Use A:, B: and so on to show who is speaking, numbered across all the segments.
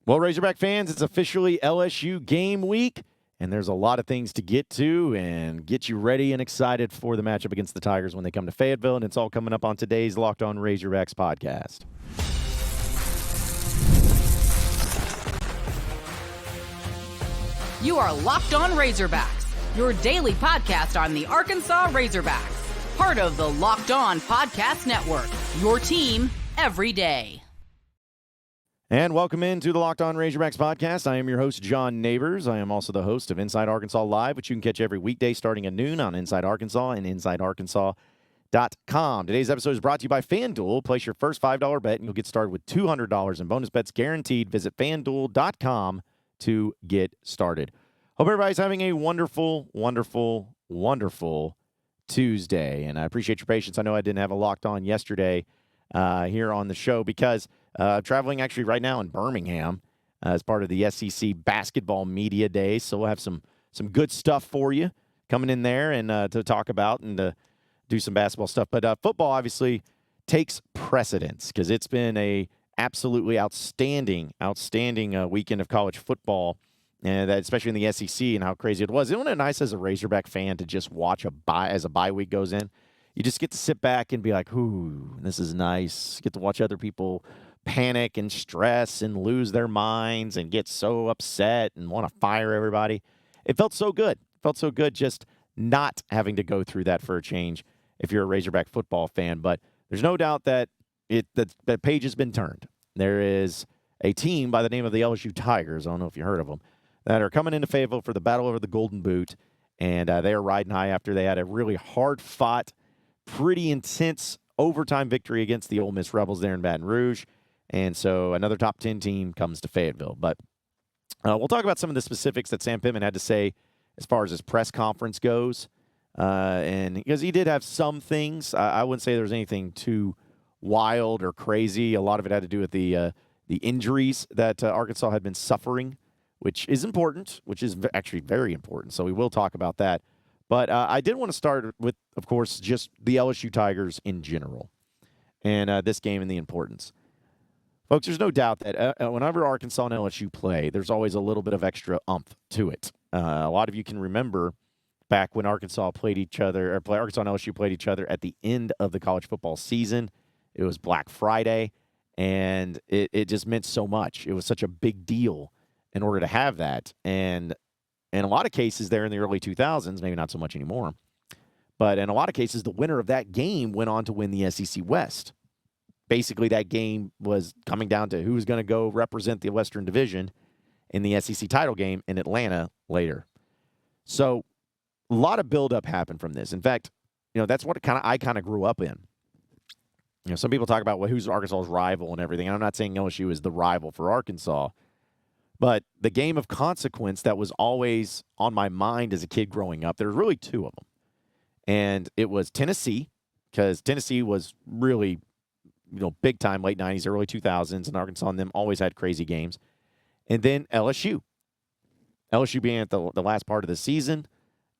A: Well, Razorback fans, it's officially LSU game week, and there's a lot of things to get to and get you ready and excited for the matchup against the Tigers when they come to Fayetteville, and it's all coming up on today's Locked On Razorbacks podcast.
B: You are Locked On Razorbacks, your daily podcast on the Arkansas Razorbacks, part of the Locked On Podcast Network, your team every day.
A: And welcome into the Locked On Razorbacks podcast. I am your host, John Neighbors. I am also the host of Inside Arkansas Live, which you can catch every weekday starting at noon on Inside Arkansas and InsideArkansas.com. Today's episode is brought to you by FanDuel. Place your first $5 bet, and you'll get started with $200 in bonus bets guaranteed. Visit FanDuel.com to get started. Hope everybody's having a wonderful, wonderful, wonderful Tuesday. And I appreciate your patience. I know I didn't have a Locked On yesterday here on the show because traveling actually right now in Birmingham as part of the SEC Basketball Media Day. So we'll have some good stuff for you coming in there and to talk about and to do some basketball stuff. But football obviously takes precedence because it's been a absolutely outstanding weekend of college football, and that especially in the SEC and how crazy it was. Isn't it nice as a Razorback fan to just watch as a bye week goes in? You just get to sit back and be like, ooh, this is nice. Get to watch other people panic and stress and lose their minds and get so upset and want to fire everybody. It felt so good. It felt so good just not having to go through that for a change if you're a Razorback football fan. But there's no doubt that that page has been turned. There is a team by the name of the LSU Tigers, I don't know if you heard of them, that are coming into Fayetteville for the battle over the Golden Boot, and they are riding high after they had a really hard-fought, pretty intense overtime victory against the Ole Miss Rebels there in Baton Rouge. And so another top 10 team comes to Fayetteville. But we'll talk about some of the specifics that Sam Pittman had to say as far as his press conference goes. And because he did have some things, I wouldn't say there was anything too wild or crazy. A lot of it had to do with the injuries that Arkansas had been suffering, which is important, which is actually very important. So we will talk about that. But I did want to start with, of course, just the LSU Tigers in general and this game and the importance. Folks, there's no doubt that whenever Arkansas and LSU play, there's always a little bit of extra oomph to it. A lot of you can remember back when Arkansas played each other, or Arkansas and LSU played each other at the end of the college football season. It was Black Friday, and it just meant so much. It was such a big deal in order to have that. And in a lot of cases there in the early 2000s, maybe not so much anymore, but in a lot of cases, the winner of that game went on to win the SEC West. Basically, that game was coming down to who was going to go represent the Western Division in the SEC title game in Atlanta later. So a lot of buildup happened from this. In fact, that's what I kind of grew up in. Some people talk about who's Arkansas's rival and everything. And I'm not saying LSU is the rival for Arkansas, but the game of consequence that was always on my mind as a kid growing up, there were really two of them. And it was Tennessee, because Tennessee was really big time, late 90s, early 2000s, and Arkansas and them always had crazy games. And then LSU. LSU being at the last part of the season,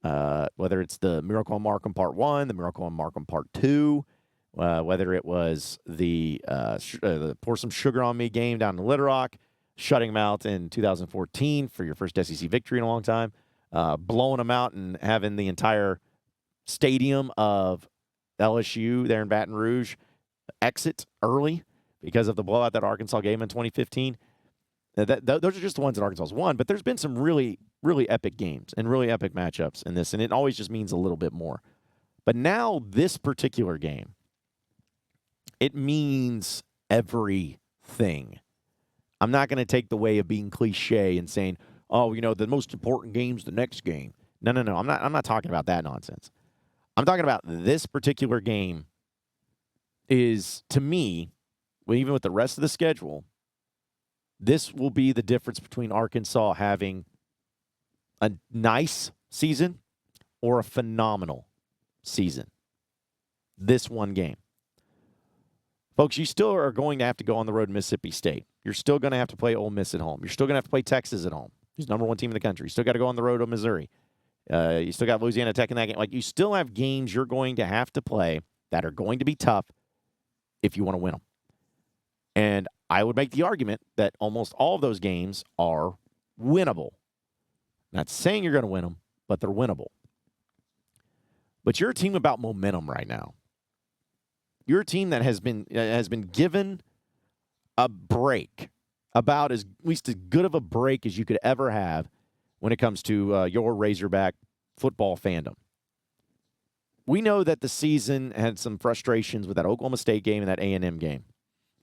A: whether it's the Miracle on Markham Part 1, the Miracle on Markham Part 2, whether it was the Pour Some Sugar on Me game down in Little Rock, shutting them out in 2014 for your first SEC victory in a long time, blowing them out and having the entire stadium of LSU there in Baton Rouge exit early because of the blowout that Arkansas gave in 2015. Those are just the ones that Arkansas's won, but there's been some really, really epic games and really epic matchups in this, and it always just means a little bit more. But now this particular game, it means everything. I'm not going to take the way of being cliche and saying, oh, the most important game's the next game. No. I'm not talking about that nonsense. I'm talking about this particular game is, to me, even with the rest of the schedule, this will be the difference between Arkansas having a nice season or a phenomenal season. This one game. Folks, you still are going to have to go on the road to Mississippi State. You're still going to have to play Ole Miss at home. You're still going to have to play Texas at home, who's number one team in the country. You still got to go on the road to Missouri. You still got Louisiana Tech in that game. You still have games you're going to have to play that are going to be tough if you want to win them. And I would make the argument that almost all of those games are winnable. Not saying you're going to win them, but they're winnable. But you're a team about momentum right now. You're a team that has been given a break, about at least as good of a break as you could ever have when it comes to your Razorback football fandom. We know that the season had some frustrations with that Oklahoma State game and that A&M game.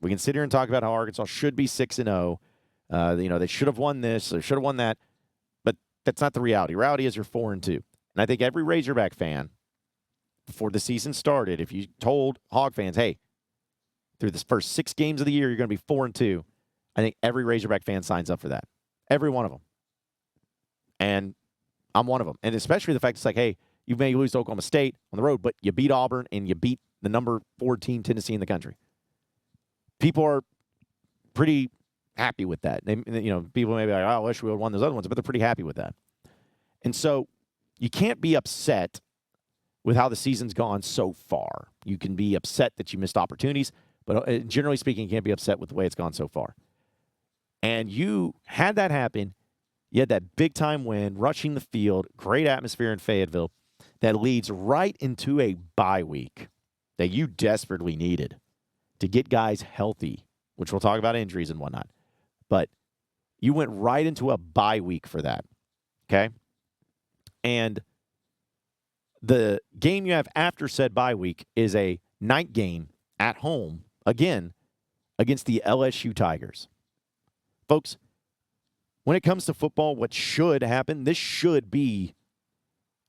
A: We can sit here and talk about how Arkansas should be 6-0. They should have won this, they should have won that. But that's not the reality. Reality is you're 4-2. And I think every Razorback fan, before the season started, if you told Hog fans, hey, through this first 6 games of the year, you're going to be 4-2, I think every Razorback fan signs up for that. Every one of them. And I'm one of them. And especially the fact it's like, hey, you may lose to Oklahoma State on the road, but you beat Auburn and you beat the number 4 team, Tennessee, in the country. People are pretty happy with that. People may be like, oh, I wish we would have won those other ones, but they're pretty happy with that. And so you can't be upset with how the season's gone so far. You can be upset that you missed opportunities, but generally speaking, you can't be upset with the way it's gone so far. And you had that happen. You had that big-time win, rushing the field, great atmosphere in Fayetteville that leads right into a bye week that you desperately needed to get guys healthy, which we'll talk about injuries and whatnot. But you went right into a bye week for that, okay? And the game you have after said bye week is a night game at home, again, against the LSU Tigers. Folks, when it comes to football, what should happen, this should be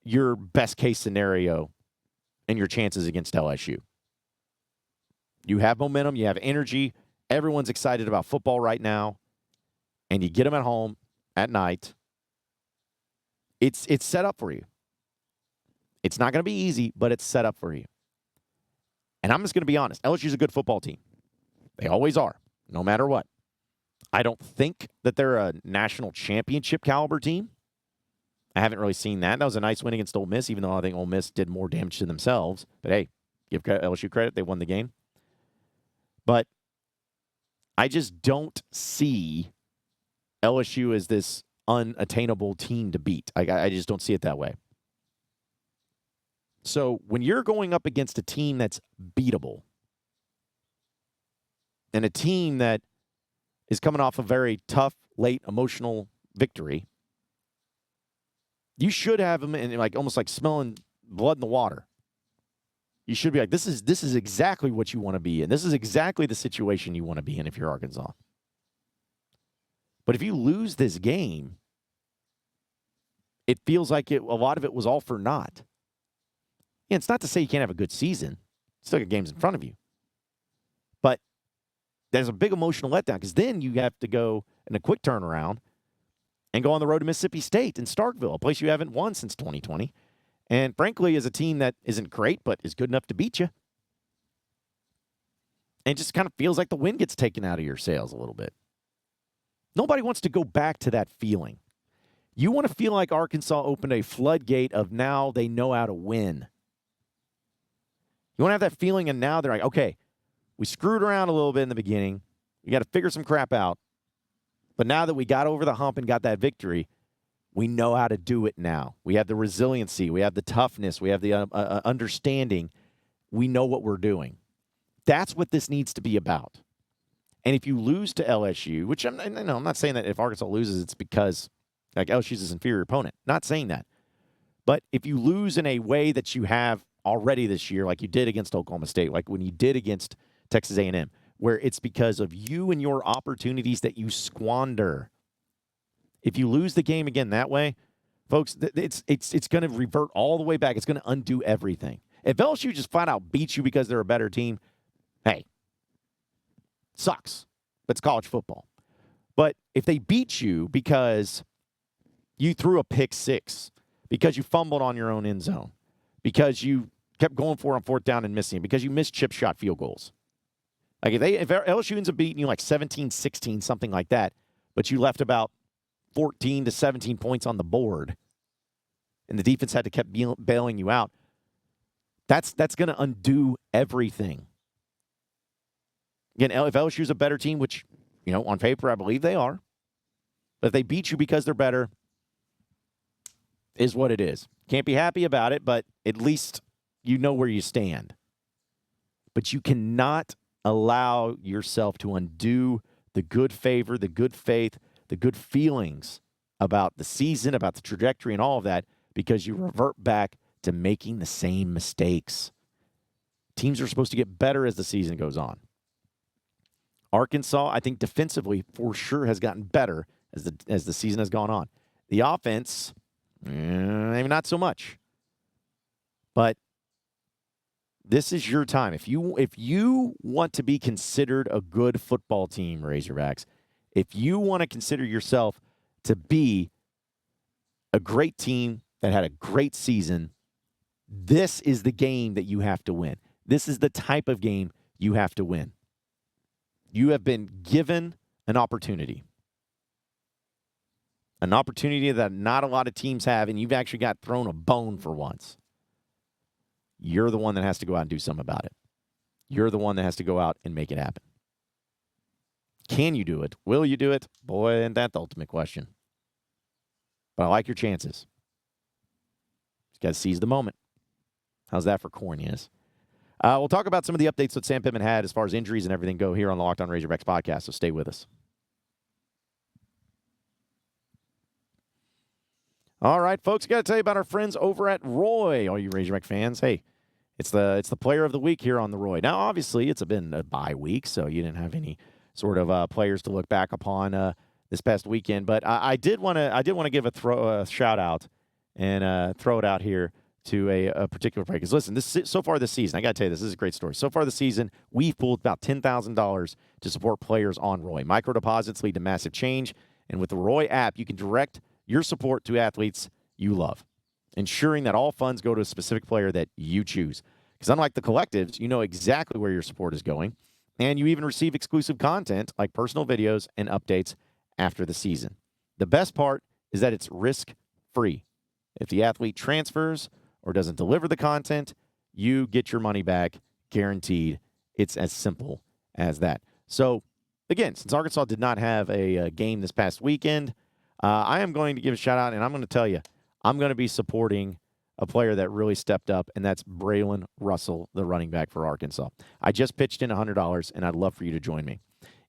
A: your best-case scenario and your chances against LSU. You have momentum. You have energy. Everyone's excited about football right now. And you get them at home at night. It's set up for you. It's not going to be easy, but it's set up for you. And I'm just going to be honest. LSU's a good football team. They always are, no matter what. I don't think that they're a national championship caliber team. I haven't really seen that. That was a nice win against Ole Miss, even though I think Ole Miss did more damage to themselves. But, hey, give LSU credit. They won the game. But I just don't see LSU as this unattainable team to beat. I just don't see it that way. So when you're going up against a team that's beatable and a team that is coming off a very tough, late, emotional victory, you should have them in almost like smelling blood in the water. You should be like, this is exactly what you want to be in. This is exactly the situation you want to be in if you're Arkansas. But if you lose this game, it feels like a lot of it was all for naught. Yeah, it's not to say you can't have a good season. Still got games in front of you. But there's a big emotional letdown because then you have to go in a quick turnaround and go on the road to Mississippi State in Starkville, a place you haven't won since 2020. And frankly, is a team that isn't great, but is good enough to beat you. And it just kind of feels like the wind gets taken out of your sails a little bit. Nobody wants to go back to that feeling. You want to feel like Arkansas opened a floodgate of now they know how to win. You want to have that feeling, and now they're like, okay, we screwed around a little bit in the beginning. We got to figure some crap out. But now that we got over the hump and got that victory, we know how to do it now. We have the resiliency. We have the toughness. We have the understanding. We know what we're doing. That's what this needs to be about. And if you lose to LSU, which I'm not saying that if Arkansas loses, it's because LSU's his inferior opponent. Not saying that. But if you lose in a way that you have already this year, like you did against Oklahoma State, like when you did against Texas A&M, where it's because of you and your opportunities that you squander. If you lose the game again that way, folks, it's going to revert all the way back. It's going to undo everything. If LSU just flat out beats you because they're a better team, hey, sucks. It's college football. But if they beat you because you threw a pick six, because you fumbled on your own end zone, because you kept going for it on fourth down and missing it, because you missed chip shot field goals. Like if LSU ends up beating you like 17-16, something like that, but you left about 14 to 17 points on the board, and the defense had to keep bailing you out, that's going to undo everything. Again, if LSU's a better team, which, on paper I believe they are, but if they beat you because they're better, is what it is. Can't be happy about it, but at least you know where you stand. But you cannot allow yourself to undo the good favor, the good faith, the good feelings about the season, about the trajectory and all of that, because you revert back to making the same mistakes. Teams are supposed to get better as the season goes on. Arkansas, I think defensively for sure has gotten better as the season has gone on. The offense, maybe not so much. But this is your time. If you want to be considered a good football team, Razorbacks, if you want to consider yourself to be a great team that had a great season, this is the game that you have to win. This is the type of game you have to win. You have been given an opportunity that not a lot of teams have, and you've actually got thrown a bone for once. You're the one that has to go out and do something about it. You're the one that has to go out and make it happen. Can you do it? Will you do it? Boy, isn't that the ultimate question. But I like your chances. Just got to seize the moment. How's that for corniness? We'll talk about some of the updates that Sam Pittman had as far as injuries and everything go here on the Locked On Razorbacks podcast, so stay with us. All right, folks, got to tell you about our friends over at Roy. All you Razorback fans, hey, it's the player of the week here on the Roy. Now, obviously, it's been a bye week, so you didn't have any sort of players to look back upon this past weekend. But I did want to give a shout out and throw it out here to a particular player. Because listen, so far this season, I got to tell you, this is a great story. So far this season, we've pulled about $10,000 to support players on Roy. Micro deposits lead to massive change, and with the Roy app, you can direct your support to athletes you love, ensuring that all funds go to a specific player that you choose. Because unlike the collectives, you know exactly where your support is going, and you even receive exclusive content like personal videos and updates after the season. The best part is that it's risk-free. If the athlete transfers or doesn't deliver the content, you get your money back, guaranteed. It's as simple as that. So, again, since Arkansas did not have a game this past weekend, I am going to give a shout-out, and I'm going to tell you, I'm going to be supporting a player that really stepped up, and that's Jaylen Russell, the running back for Arkansas. I just pitched in $100, and I'd love for you to join me.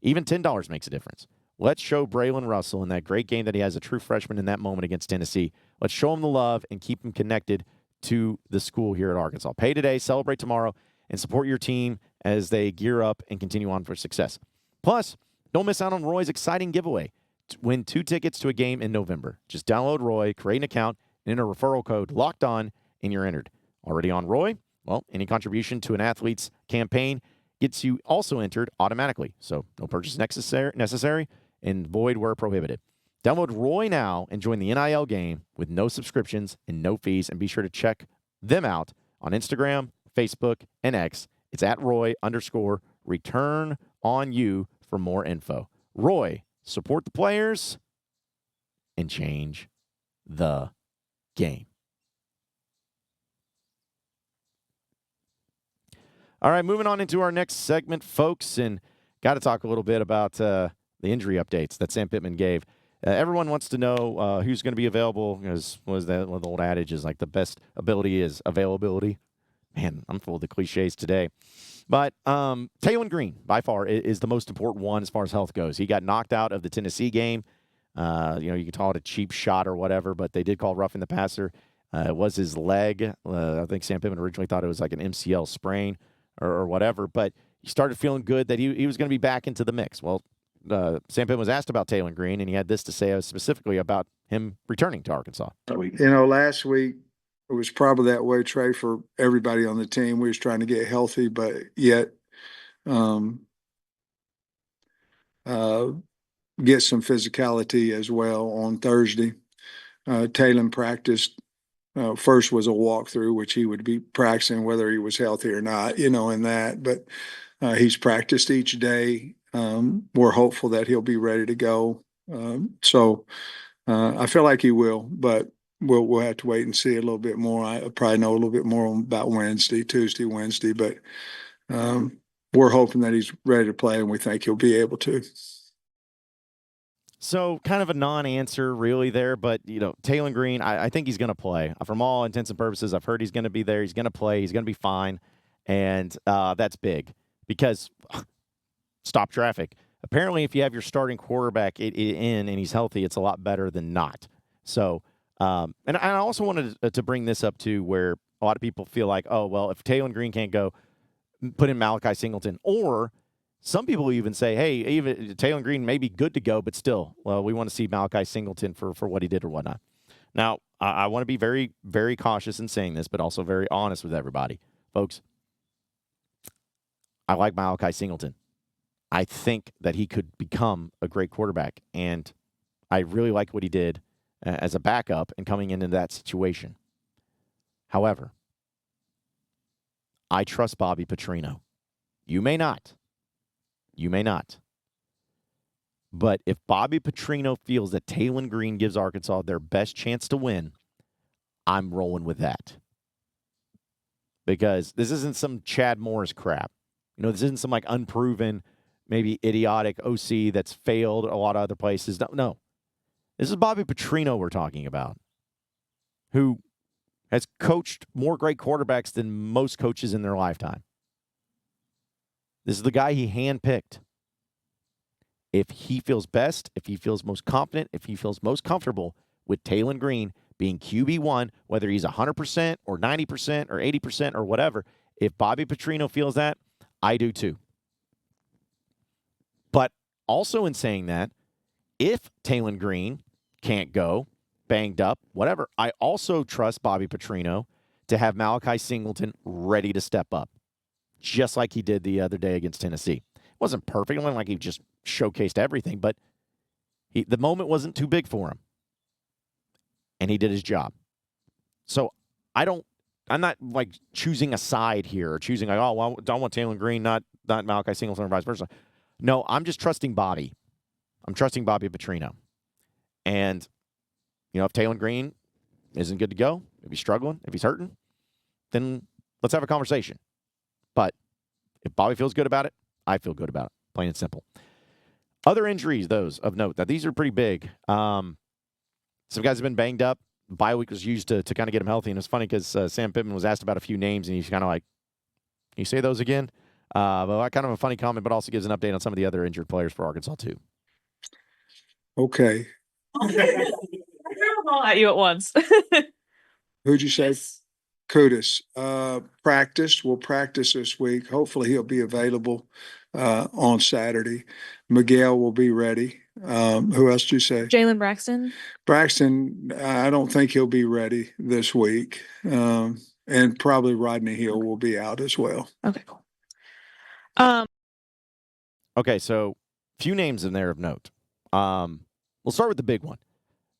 A: Even $10 makes a difference. Let's show Jaylen Russell in that great game that he has, a true freshman in that moment against Tennessee. Let's show him the love and keep him connected to the school here at Arkansas. Pay today, celebrate tomorrow, and support your team as they gear up and continue on for success. Plus, don't miss out on Roy's exciting giveaway. Win 2 tickets to a game in November. Just download Roy, create an account, and enter referral code LOCKEDON, and you're entered. Already on Roy? Well, any contribution to an athlete's campaign gets you also entered automatically. So no purchase necessary and void where prohibited. Download Roy now and join the NIL game with no subscriptions and no fees. And be sure to check them out on Instagram, Facebook, and X. It's at Roy_return on you for more info. Roy, support the players and change the game. All right, moving on into our next segment, folks, and got to talk a little bit about the injury updates that Sam Pittman gave. Everyone wants to know who's going to be available. Because was that one of the old adages, like the best ability is availability? Man, I'm full of the cliches today. But Taylen Green, by far, is the most important one as far as health goes. He got knocked out of the Tennessee game. You could call it a cheap shot or whatever, but they did call roughing the passer. It was his leg. I think Sam Pittman originally thought it was like an MCL sprain or whatever, but he started feeling good that he was going to be back into the mix. Well, Sam Pittman was asked about Taylen Green, and he had this to say specifically about him returning to Arkansas.
C: Last week it was probably that way, Trey, for everybody on the team. We was trying to get healthy, but yet get some physicality as well on Thursday. Taylen practiced. First was a walkthrough, which he would be practicing whether he was healthy or not, in that. But he's practiced each day. We're hopeful that he'll be ready to go. So I feel like he will, but we'll have to wait and see a little bit more. I probably know a little bit more about Tuesday, Wednesday. But we're hoping that he's ready to play, and we think he'll be able to.
A: So kind of a non-answer really there, but, Taylen Green, I think he's going to play. From all intents and purposes, I've heard he's going to be there. He's going to play. He's going to be fine, and that's big because stop traffic. Apparently, if you have your starting quarterback in and he's healthy, it's a lot better than not. So, and I also wanted to bring this up, too, where a lot of people feel like, oh, well, if Taylen Green can't go, put in Malachi Singleton, or some people even say, hey, even Taylen Green may be good to go, but still, well, we want to see Malachi Singleton for what he did or whatnot. Now, I want to be very, very cautious in saying this, but also very honest with everybody. Folks, I like Malachi Singleton. I think that he could become a great quarterback, and I really like what he did as a backup and coming into that situation. However, I trust Bobby Petrino. You may not. You may not. But if Bobby Petrino feels that Taylen Green gives Arkansas their best chance to win, I'm rolling with that. Because this isn't some Chad Morris crap. This isn't some unproven, maybe idiotic OC that's failed a lot of other places. No. This is Bobby Petrino we're talking about, who has coached more great quarterbacks than most coaches in their lifetime. This is the guy he handpicked. If he feels best, if he feels most confident, if he feels most comfortable with Taylen Green being QB1, whether he's 100% or 90% or 80% or whatever, if Bobby Petrino feels that, I do too. But also in saying that, if Taylen Green can't go, banged up, whatever, I also trust Bobby Petrino to have Malachi Singleton ready to step up, just like he did the other day against Tennessee. It wasn't perfect. It wasn't like he just showcased everything, but the moment wasn't too big for him, and he did his job. So I'm not choosing a side here or choosing I want Taylen Green, not Malachi Singleton or vice versa. No, I'm just trusting Bobby. I'm trusting Bobby Petrino. And, if Taylen Green isn't good to go, if he's struggling, if he's hurting, then let's have a conversation. But if Bobby feels good about it, I feel good about it, plain and simple. Other injuries, those of note. Now, these are pretty big. Some guys have been banged up. Bye week was used to kind of get them healthy. And it's funny because Sam Pittman was asked about a few names, and he's kind of like, can you say those again? But kind of a funny comment, but also gives an update on some of the other injured players for Arkansas, too.
C: Okay.
D: All at you at once.
C: Who'd you say? Kutas. We'll practice this week. Hopefully he'll be available on Saturday. Miguel will be ready. Who else did you say?
D: Jaylen Braxton.
C: Braxton, I don't think he'll be ready this week. And probably Rodney Hill will be out as well.
D: Okay, cool.
A: Okay, so few names in there of note. We'll start with the big one.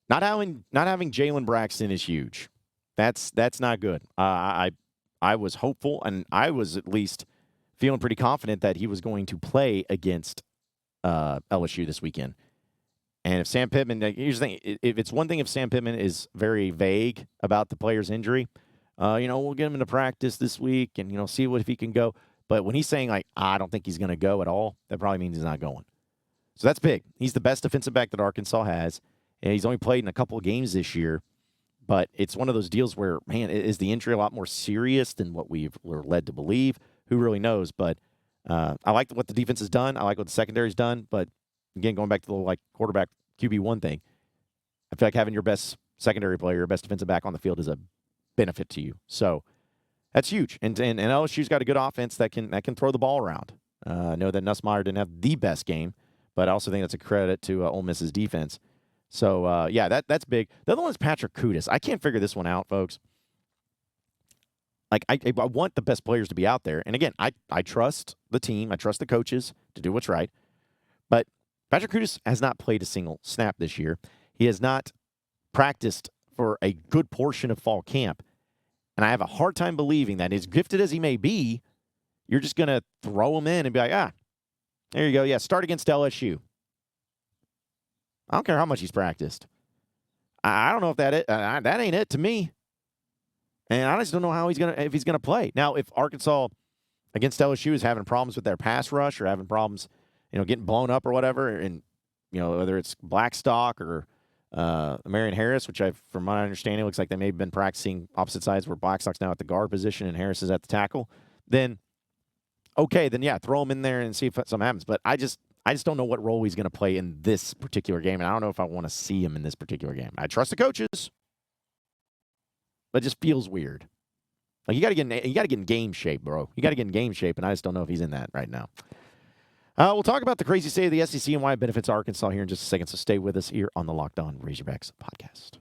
A: Not having Jaylen Braxton is huge. That's not good. I was hopeful, and I was at least feeling pretty confident that he was going to play against LSU this weekend. And if Sam Pittman, here's the thing: if it's one thing, if Sam Pittman is very vague about the player's injury, we'll get him into practice this week and see if he can go. But when he's saying I don't think he's going to go at all, that probably means he's not going. So that's big. He's the best defensive back that Arkansas has, and he's only played in a couple of games this year. But it's one of those deals where, man, is the injury a lot more serious than what we're led to believe? Who really knows? But I like what the defense has done. I like what the secondary's done. But, again, going back to the quarterback QB1 thing, I feel like having your best secondary player, your best defensive back on the field is a benefit to you. So that's huge. And LSU's got a good offense that can throw the ball around. I know that Nussmeier didn't have the best game, but I also think that's a credit to Ole Miss's defense. So, that's big. The other one is Patrick Kutas. I can't figure this one out, folks. I want the best players to be out there. And, again, I trust the team. I trust the coaches to do what's right. But Patrick Kutas has not played a single snap this year. He has not practiced for a good portion of fall camp. And I have a hard time believing that, as gifted as he may be, you're just going to throw him in and be like, there you go. Yeah, start against LSU. I don't care how much he's practiced. I don't know if that ain't it to me. And I just don't know if he's gonna play. Now, if Arkansas against LSU is having problems with their pass rush or having problems, getting blown up or whatever. And, whether it's Blackstock or Marion Harris, which from my understanding, looks like they may have been practicing opposite sides where Blackstock's now at the guard position and Harris is at the tackle. Then, okay, yeah, throw him in there and see if something happens. But I just don't know what role he's going to play in this particular game, and I don't know if I want to see him in this particular game. I trust the coaches, but it just feels weird. Like you got to get in game shape, bro. You got to get in game shape, and I just don't know if he's in that right now. We'll talk about the crazy state of the SEC and why it benefits Arkansas here in just a second. So stay with us here on the Locked On Razorbacks podcast.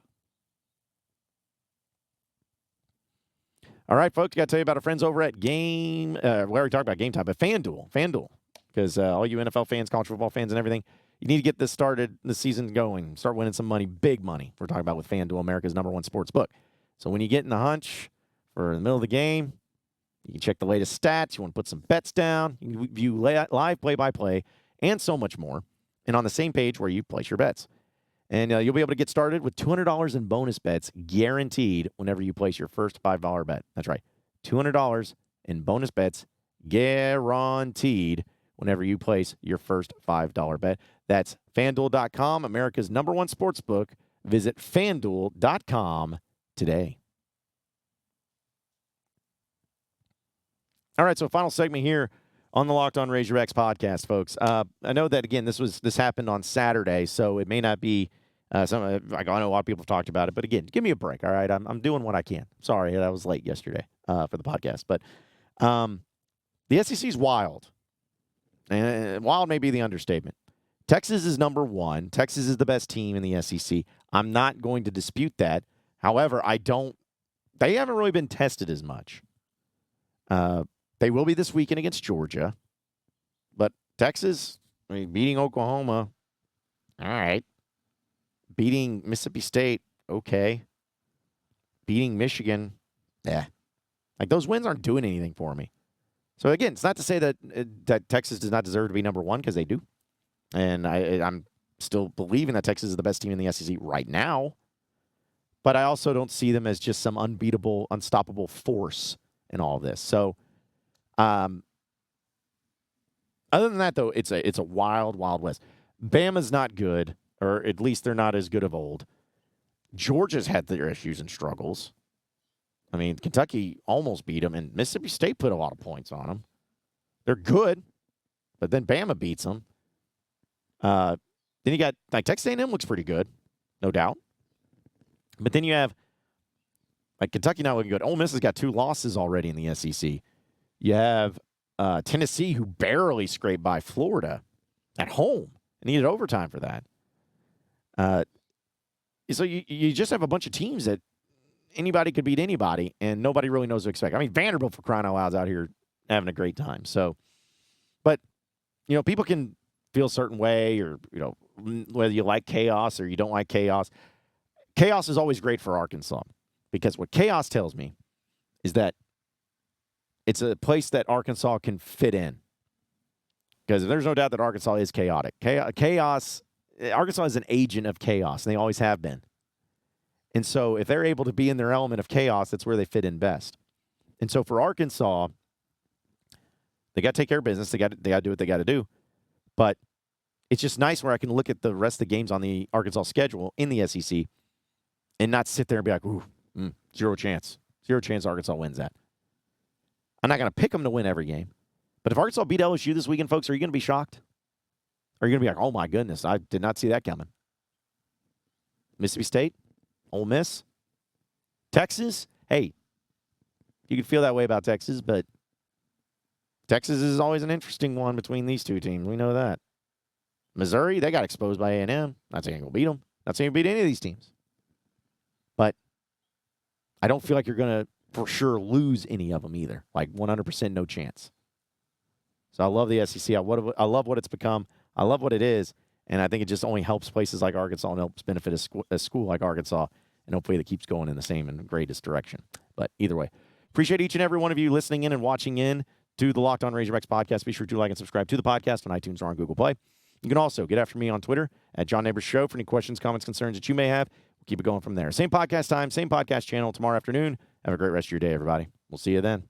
A: All right, folks, got to tell you about our friends over at we already talked about Game Time, but FanDuel, because all you NFL fans, college football fans, and everything, you need to get this started, the season going, start winning some money, big money. We're talking about with FanDuel, America's #1 sports book. So when you get in the hunch for the middle of the game, you can check the latest stats. You want to put some bets down. You can view live play-by-play and so much more. And on the same page where you place your bets. And you'll be able to get started with $200 in bonus bets guaranteed whenever you place your first $5 bet. That's right. $200 in bonus bets guaranteed whenever you place your first $5 bet. That's FanDuel.com, America's #1 sports book. Visit FanDuel.com today. All right, so final segment here on the Locked On Razorbacks podcast, folks. I know that, again, this happened on Saturday, so it may not be I know a lot of people have talked about it, but again, give me a break, all right? I'm doing what I can. Sorry, I was late yesterday for the podcast, but the SEC is wild, and wild may be the understatement. Texas is #1. Texas is the best team in the SEC. I'm not going to dispute that. However, they haven't really been tested as much. They will be this weekend against Georgia. But Texas, beating Oklahoma, all right. Beating Mississippi State, okay. Beating Michigan, Like, those wins aren't doing anything for me. So, again, it's not to say that Texas does not deserve to be #1, because they do. And I'm still believing that Texas is the best team in the SEC right now. But I also don't see them as just some unbeatable, unstoppable force in all of this. So, other than that, though, it's a wild, wild west. Bama's not good, or at least they're not as good of old. Georgia's had their issues and struggles. I mean, Kentucky almost beat them, and Mississippi State put a lot of points on them. They're good, but then Bama beats them. Then you got, Texas A&M looks pretty good, no doubt. But then you have, Kentucky not looking good. Ole Miss has got 2 losses already in the SEC. You have Tennessee, who barely scraped by Florida at home and needed overtime for that. So you just have a bunch of teams that anybody could beat anybody, and nobody really knows what to expect. I mean, Vanderbilt, for crying out loud, is out here having a great time. So, but, people can feel a certain way, or, whether you like chaos or you don't like chaos. Chaos is always great for Arkansas, because what chaos tells me is that it's a place that Arkansas can fit in. Because there's no doubt that Arkansas is chaotic. Arkansas is an agent of chaos, and they always have been. And so if they're able to be in their element of chaos, that's where they fit in best. And so for Arkansas, they got to take care of business. They got to do what they got to do. But it's just nice where I can look at the rest of the games on the Arkansas schedule in the SEC and not sit there and be like, ooh, zero chance. Zero chance Arkansas wins that. I'm not going to pick them to win every game. But if Arkansas beat LSU this weekend, folks, are you going to be shocked? Or are you going to be like, oh, my goodness, I did not see that coming? Mississippi State? Ole Miss? Texas? Hey, you can feel that way about Texas, but Texas is always an interesting one between these two teams. We know that. Missouri, they got exposed by A&M. Not saying you're going to beat them. Not saying you'll beat any of these teams. But I don't feel like you're going to for sure lose any of them either. 100% no chance. So I love the SEC. I love what it's become. I love what it is. And I think it just only helps places like Arkansas and helps benefit a school like Arkansas. And hopefully it keeps going in the same and greatest direction. But either way, appreciate each and every one of you listening in and watching in to the Locked On Razorbacks podcast. Be sure to like and subscribe to the podcast on iTunes or on Google Play. You can also get after me on Twitter at John Neighbors Show for any questions, comments, concerns that you may have. We'll keep it going from there. Same podcast time, same podcast channel tomorrow afternoon. Have a great rest of your day, everybody. We'll see you then.